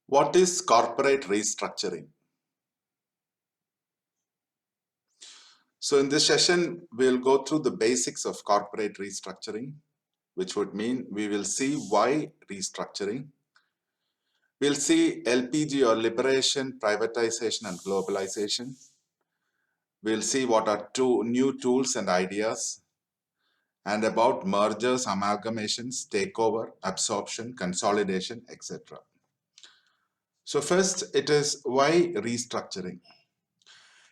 What is corporate restructuring? So in this session, we'll go through the basics of corporate restructuring, which would mean we will see why restructuring. We'll see LPG or liberation, privatization and globalization. We'll see what are two new tools and ideas, and about mergers, amalgamations, takeover, absorption, consolidation, etc. So first, it is why restructuring.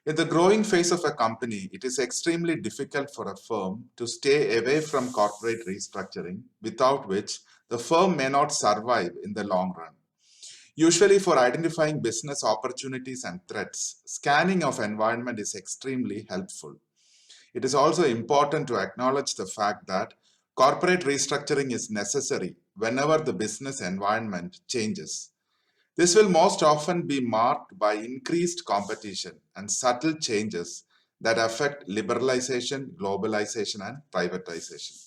In the growing phase of a company, it is extremely difficult for a firm to stay away from corporate restructuring, without which the firm may not survive in the long run. Usually, for identifying business opportunities and threats, scanning of environment is extremely helpful. It is also important to acknowledge the fact that corporate restructuring is necessary whenever the business environment changes. This will most often be marked by increased competition and subtle changes that affect liberalization, globalization, and privatization.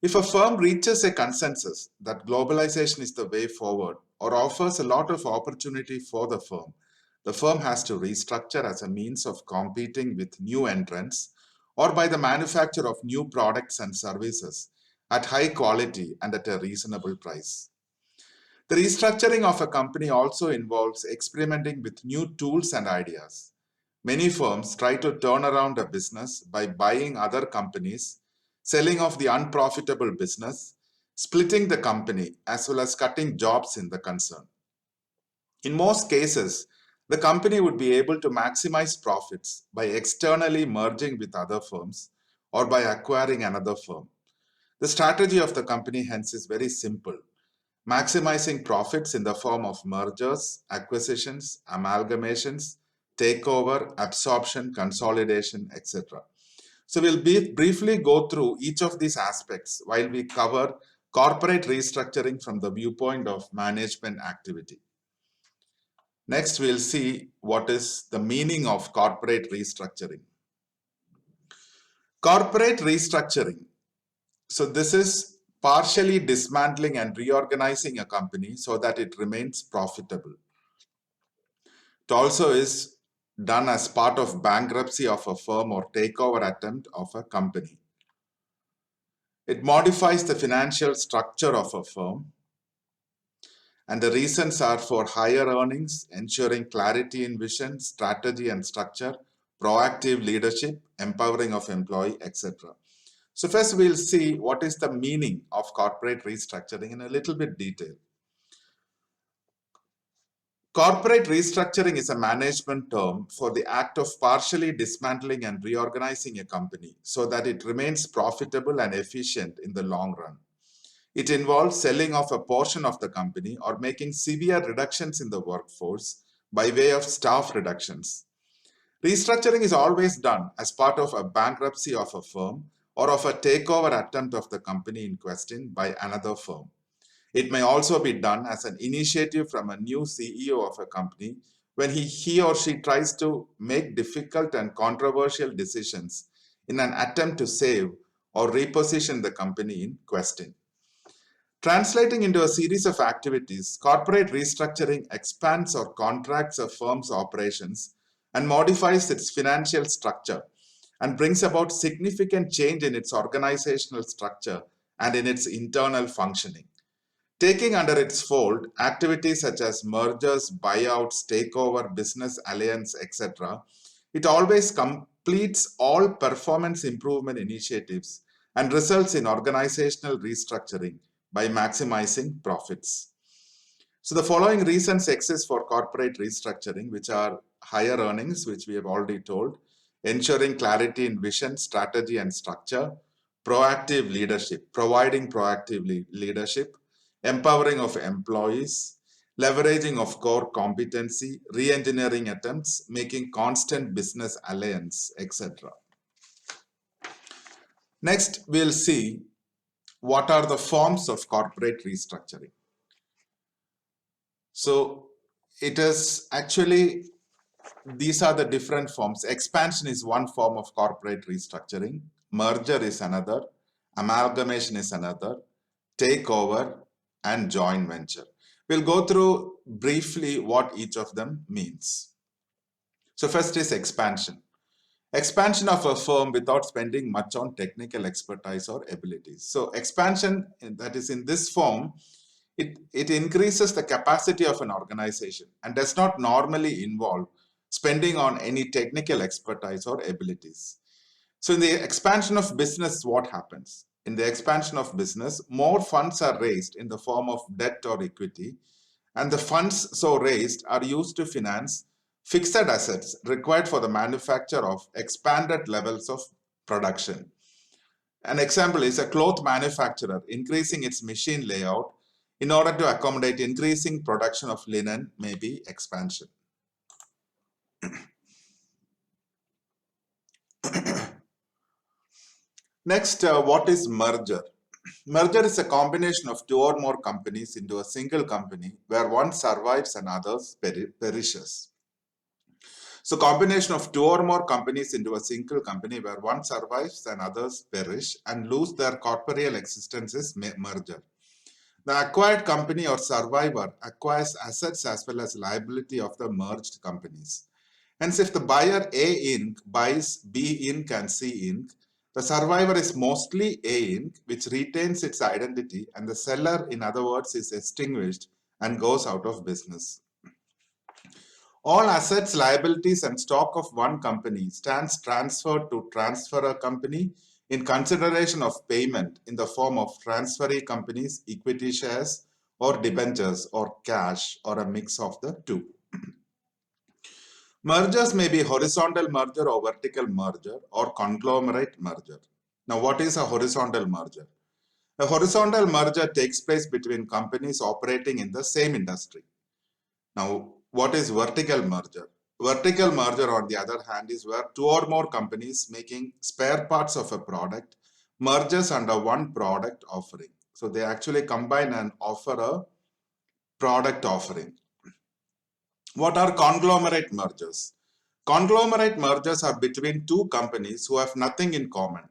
If a firm reaches a consensus that globalization is the way forward or offers a lot of opportunity for the firm has to restructure as a means of competing with new entrants or by the manufacture of new products and services at high quality and at a reasonable price. The restructuring of a company also involves experimenting with new tools and ideas. Many firms try to turn around a business by buying other companies, selling off the unprofitable business, splitting the company, as well as cutting jobs in the concern. In most cases, the company would be able to maximize profits by externally merging with other firms or by acquiring another firm. The strategy of the company, hence, is very simple: maximizing profits in the form of mergers, acquisitions, amalgamations, takeover, absorption, consolidation, etc. So we'll briefly go through each of these aspects while we cover corporate restructuring from the viewpoint of management activity. Next, we'll see what is the meaning of corporate restructuring. Corporate restructuring. So this is partially dismantling and reorganizing a company so that it remains profitable. It also is done as part of bankruptcy of a firm or takeover attempt of a company. It modifies the financial structure of a firm, and the reasons are for higher earnings, ensuring clarity in vision, strategy and structure, proactive leadership, empowering of employee, etc. So first we'll see what is the meaning of corporate restructuring in a little bit detail. Corporate restructuring is a management term for the act of partially dismantling and reorganizing a company so that it remains profitable and efficient in the long run. It involves selling off a portion of the company or making severe reductions in the workforce by way of staff reductions. Restructuring is always done as part of a bankruptcy of a firm or of a takeover attempt of the company in question by another firm. It may also be done as an initiative from a new CEO of a company when he or she tries to make difficult and controversial decisions in an attempt to save or reposition the company in question. Translating into a series of activities, corporate restructuring expands or contracts a firm's operations and modifies its financial structure and brings about significant change in its organizational structure and in its internal functioning. Taking under its fold activities such as mergers, buyouts, takeover, business alliance, etc., it always completes all performance improvement initiatives and results in organizational restructuring by maximizing profits. So the following reasons exist for corporate restructuring, which are higher earnings, which we have already told, ensuring clarity in vision, strategy and structure, proactive leadership, providing proactive leadership, empowering of employees, leveraging of core competency, re-engineering attempts, making constant business alliance, etc. Next, we'll see what are the forms of corporate restructuring. So it is actually, these are the different forms. Expansion is one form of corporate restructuring. Merger is another. Amalgamation is another. Takeover and joint venture. We'll go through briefly what each of them means. So first is expansion. Expansion of a firm without spending much on technical expertise or abilities. So expansion, that is in this form, it increases the capacity of an organization and does not normally involve spending on any technical expertise or abilities. So in the expansion of business, what happens? In the expansion of business, more funds are raised in the form of debt or equity, and the funds so raised are used to finance fixed assets required for the manufacture of expanded levels of production. An example is a cloth manufacturer increasing its machine layout in order to accommodate increasing production of linen may be expansion. Next, what is merger? Merger is a combination of two or more companies into a single company where one survives and others perishes. So combination of two or more companies into a single company where one survives and others perish and lose their corporeal existence is merger. The acquired company or survivor acquires assets as well as liability of the merged companies. Hence, if the buyer A Inc. buys B Inc. and C Inc., the survivor is mostly A Inc., which retains its identity, and the seller, in other words, is extinguished and goes out of business. All assets, liabilities, and stock of one company stands transferred to transferor company in consideration of payment in the form of transferee companies, equity shares, or debentures, or cash, or a mix of the two. Mergers may be horizontal merger or vertical merger or conglomerate merger. Now, what is a horizontal merger? A horizontal merger takes place between companies operating in the same industry. Now, what is vertical merger? Vertical merger, on the other hand, is where two or more companies making spare parts of a product merges under one product offering. So they actually combine and offer a product offering. What are conglomerate mergers? Conglomerate mergers are between two companies who have nothing in common,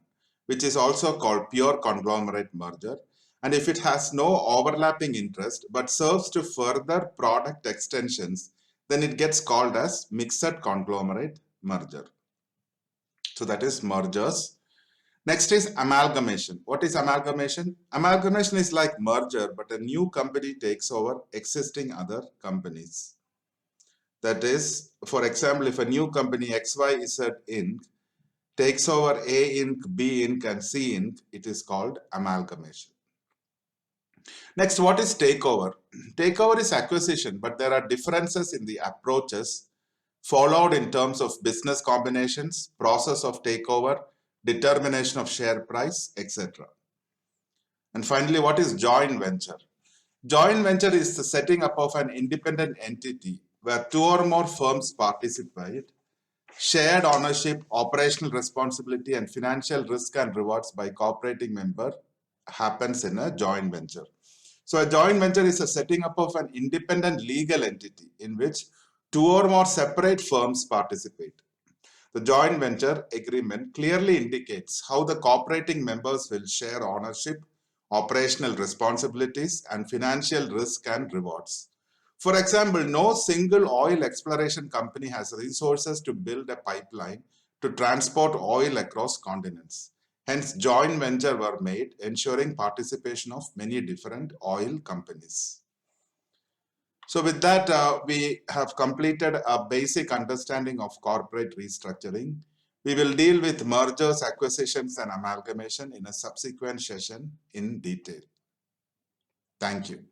which is also called pure conglomerate merger. And if it has no overlapping interest but serves to further product extensions, then it gets called as mixed conglomerate merger. So that is mergers. Next is amalgamation. What is amalgamation? Amalgamation is like merger, but a new company takes over existing other companies. That is, for example, if a new company XYZ Inc. takes over A Inc., B Inc. and C Inc., it is called amalgamation. Next, what is takeover? Takeover is acquisition, but there are differences in the approaches followed in terms of business combinations, process of takeover, determination of share price, etc. And finally, what is joint venture? Joint venture is the setting up of an independent entity where two or more firms participate. Shared ownership, operational responsibility, and financial risk and rewards by cooperating member happens in a joint venture. So a joint venture is a setting up of an independent legal entity in which two or more separate firms participate. The joint venture agreement clearly indicates how the cooperating members will share ownership, operational responsibilities, and financial risk and rewards. For example, no single oil exploration company has resources to build a pipeline to transport oil across continents. Hence, joint venture were made, ensuring participation of many different oil companies. So with that, we have completed a basic understanding of corporate restructuring. We will deal with mergers, acquisitions, and amalgamation in a subsequent session in detail. Thank you.